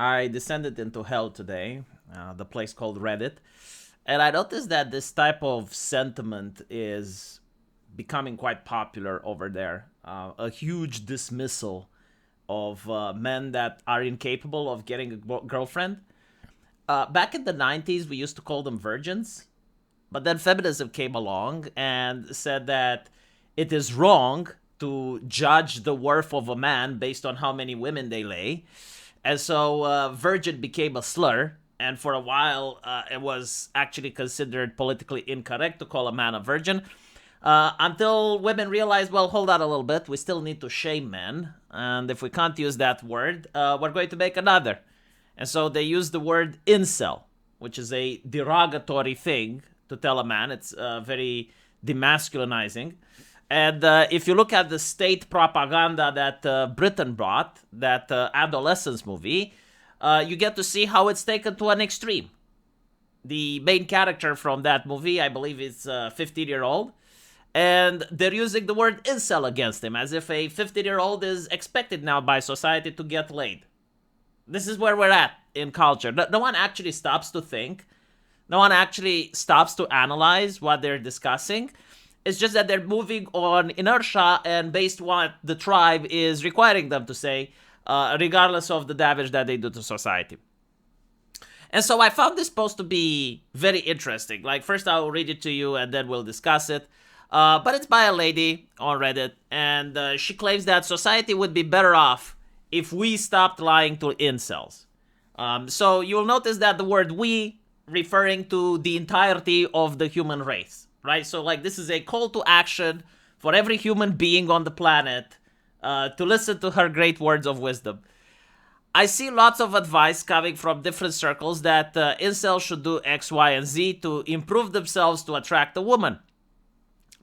I descended into hell today, the place called Reddit, and I noticed that this type of sentiment is becoming quite popular over there. A huge dismissal of men that are incapable of getting a girlfriend. Back in the 90s, we used to call them virgins, but then feminism came along and said that it is wrong to judge the worth of a man based on how many women they lay. And so virgin became a slur. And for a while, it was actually considered politically incorrect to call a man a virgin. Until women realized, well, hold on a little bit. We still need to shame men. And if we can't use that word, we're going to make another. And so they use the word incel, which is a derogatory thing to tell a man. It's very demasculinizing. And if you look at the state propaganda that Britain brought, that adolescence movie, you get to see how it's taken to an extreme. The main character from that movie, I believe, is a 15-year-old. And they're using the word incel against him, as if a 15-year-old is expected now by society to get laid. This is where we're at in culture. No one actually stops to think. No one actually stops to analyze what they're discussing. It's just that they're moving on inertia and based on what the tribe is requiring them to say, regardless of the damage that they do to society. And so I found this post to be very interesting. Like, first I'll read it to you and then we'll discuss it. But it's by a lady on Reddit, and she claims that society would be better off if we stopped lying to incels. So you'll notice that the word we referring to the entirety of the human race, right? So like this is a call to action for every human being on the planet to listen to her great words of wisdom. I see lots of advice coming from different circles that incels should do X, Y, and Z to improve themselves to attract a woman.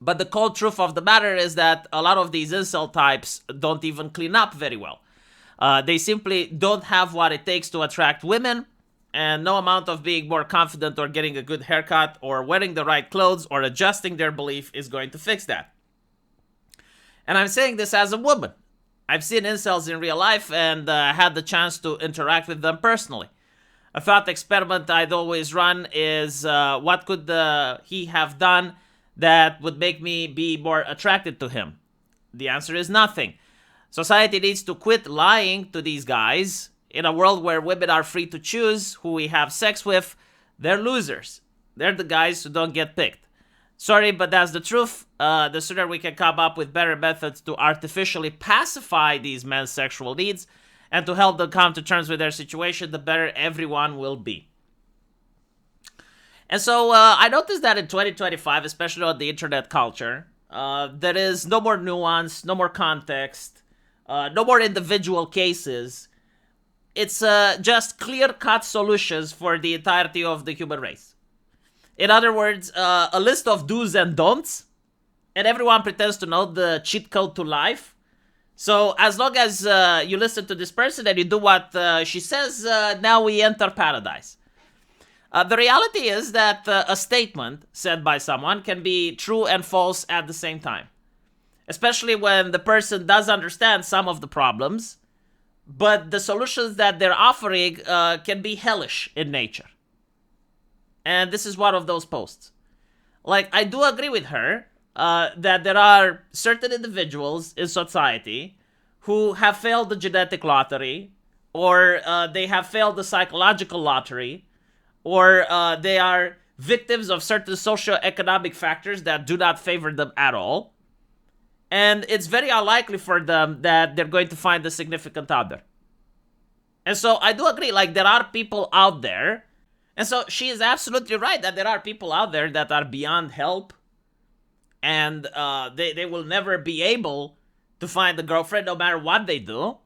But the cold truth of the matter is that a lot of these incel types don't even clean up very well. They simply don't have what it takes to attract women, and no amount of being more confident or getting a good haircut or wearing the right clothes or adjusting their belief is going to fix that. And I'm saying this as a woman. I've seen incels in real life and had the chance to interact with them personally. A thought experiment I'd always run is what could he have done that would make me be more attracted to him? The answer is nothing. Society needs to quit lying to these guys. In a world where women are free to choose who we have sex with, they're losers. They're the guys who don't get picked. Sorry, but that's the truth. The sooner we can come up with better methods to artificially pacify these men's sexual needs and to help them come to terms with their situation, the better everyone will be. And so I noticed that in 2025, especially on the internet culture, there is no more nuance, no more context, no more individual cases. It's just clear-cut solutions for the entirety of the human race. In other words, a list of do's and don'ts, and everyone pretends to know the cheat code to life. So as long as you listen to this person and you do what she says, now we enter paradise. The reality is that a statement said by someone can be true and false at the same time. Especially when the person does understand some of the problems, but the solutions that they're offering can be hellish in nature. And this is one of those posts. Like, I do agree with her that there are certain individuals in society who have failed the genetic lottery, or they have failed the psychological lottery, or they are victims of certain socioeconomic factors that do not favor them at all. And it's very unlikely for them that they're going to find a significant other. And so I do agree, like, there are people out there. And so she is absolutely right that there are people out there that are beyond help. And they will never be able to find a girlfriend no matter what they do.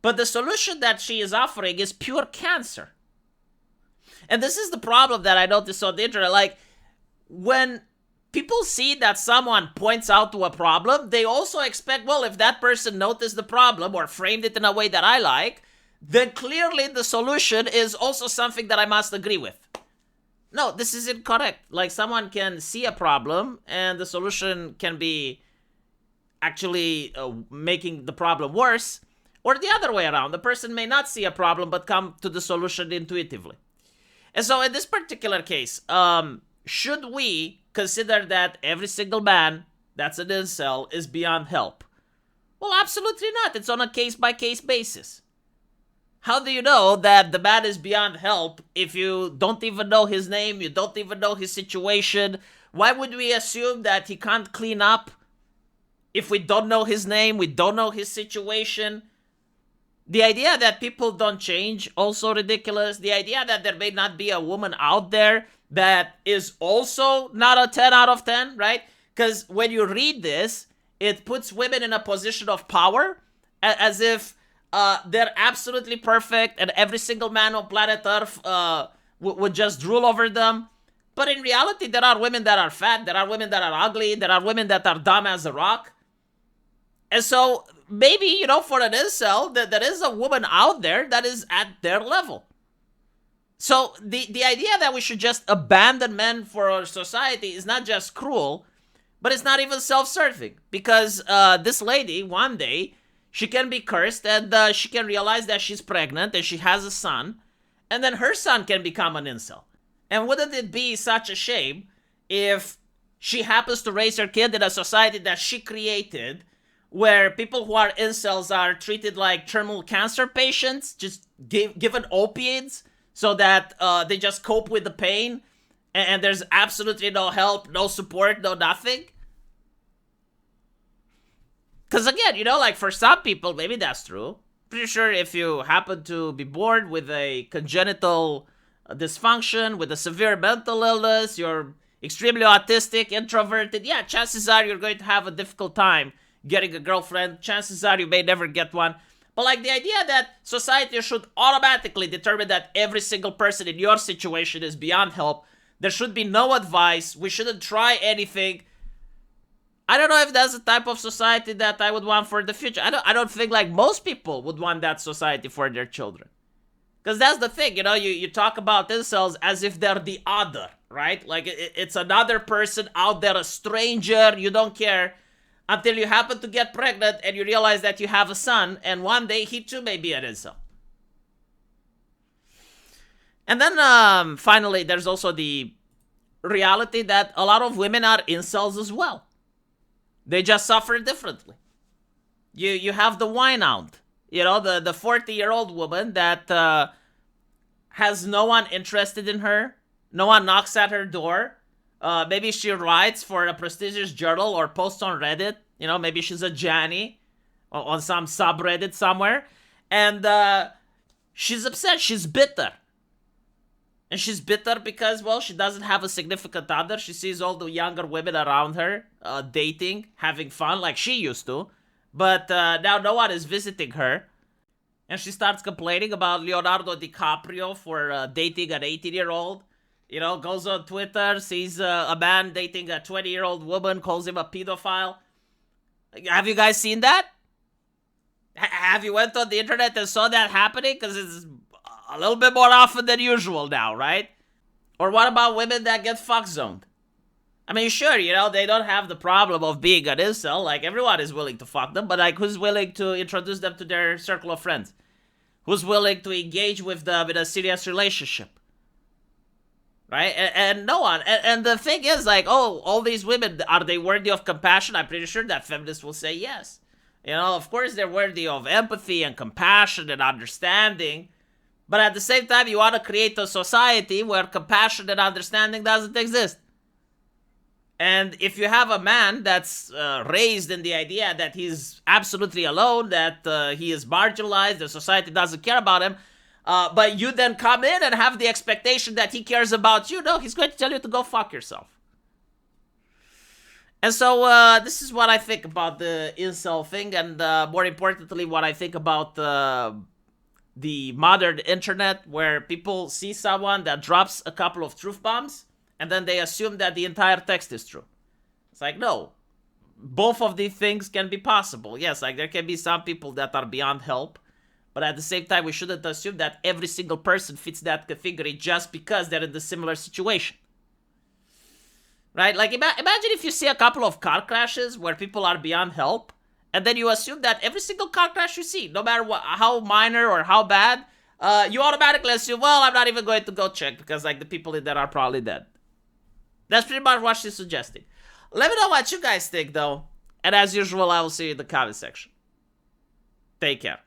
But the solution that she is offering is pure cancer. And this is the problem that I noticed on the internet. Like, when people see that someone points out to a problem, they also expect, well, if that person noticed the problem or framed it in a way that I like, then clearly the solution is also something that I must agree with. No, this is incorrect. Like, someone can see a problem and the solution can be actually making the problem worse, Or the other way around, the person may not see a problem but come to the solution intuitively. And so in this particular case, should we consider that every single man that's an incel is beyond help? Well, absolutely not. It's on a case-by-case basis. How do you know that the man is beyond help if you don't even know his name, you don't even know his situation? Why would we assume that he can't clean up if we don't know his name, we don't know his situation? The idea that people don't change, also ridiculous. The idea that there may not be a woman out there that is also not a 10 out of 10, right? Because when you read this, it puts women in a position of power as if they're absolutely perfect and every single man on planet Earth would just rule over them. But in reality, there are women that are fat, there are women that are ugly, there are women that are dumb as a rock. And so maybe, you know, for an incel, there is a woman out there that is at their level. So the idea that we should just abandon men for our society is not just cruel, but it's not even self-serving. Because this lady, one day, she can be cursed and she can realize that she's pregnant and she has a son. And then her son can become an incel. And wouldn't it be such a shame if she happens to raise her kid in a society that she created, where people who are incels are treated like terminal cancer patients, just given opiates so that they just cope with the pain, and there's absolutely no help, no support, no nothing? Because again, you know, like for some people, maybe that's true. Pretty sure if you happen to be born with a congenital dysfunction, with a severe mental illness, you're extremely autistic, introverted, yeah, chances are you're going to have a difficult time getting a girlfriend. Chances are you may never get one. But like the idea that society should automatically determine that every single person in your situation is beyond help, there should be no advice, we shouldn't try anything. I don't know if that's the type of society that I would want for the future. I don't think like most people would want that society for their children. Because that's the thing, you know, you talk about incels as if they're the other, right? Like it's another person out there, a stranger, you don't care, until you happen to get pregnant and you realize that you have a son, and one day he too may be an incel. And then finally, there's also the reality that a lot of women are incels as well. They just suffer differently. You have the wine hound, you know, the 40-year-old woman that has no one interested in her, no one knocks at her door. Maybe she writes for a prestigious journal or posts on Reddit. You know, maybe she's a Janny on some subreddit somewhere. And she's upset. She's bitter. And she's bitter because, well, she doesn't have a significant other. She sees all the younger women around her dating, having fun like she used to. But now no one is visiting her. And she starts complaining about Leonardo DiCaprio for dating an 18-year-old. You know, goes on Twitter, sees a man dating a 20-year-old woman, calls him a pedophile. Have you guys seen that? Have you went on the internet and saw that happening? Because it's a little bit more often than usual now, right? Or what about women that get fuck zoned? I mean, sure, you know, they don't have the problem of being an incel. Like, everyone is willing to fuck them. But, like, who's willing to introduce them to their circle of friends? Who's willing to engage with them in a serious relationship? Right? And no one. And the thing is, like, oh, all these women, are they worthy of compassion? I'm pretty sure that feminists will say yes. You know, of course they're worthy of empathy and compassion and understanding. But at the same time, you want to create a society where compassion and understanding doesn't exist. And if you have a man that's raised in the idea that he's absolutely alone, that he is marginalized, the society doesn't care about him, but you then come in and have the expectation that he cares about you, no, he's going to tell you to go fuck yourself. And so this is what I think about the incel thing, and more importantly, what I think about the modern internet, where people see someone that drops a couple of truth bombs, and then they assume that the entire text is true. It's like, no. Both of these things can be possible. Yes, like there can be some people that are beyond help, but at the same time, we shouldn't assume that every single person fits that category just because they're in a similar situation. Right? Like, imagine if you see a couple of car crashes where people are beyond help, And then you assume that every single car crash you see, no matter how minor or how bad, you automatically assume, well, I'm not even going to go check because like the people in there are probably dead. That's pretty much what she's suggesting. Let me know what you guys think though. And as usual, I will see you in the comment section. Take care.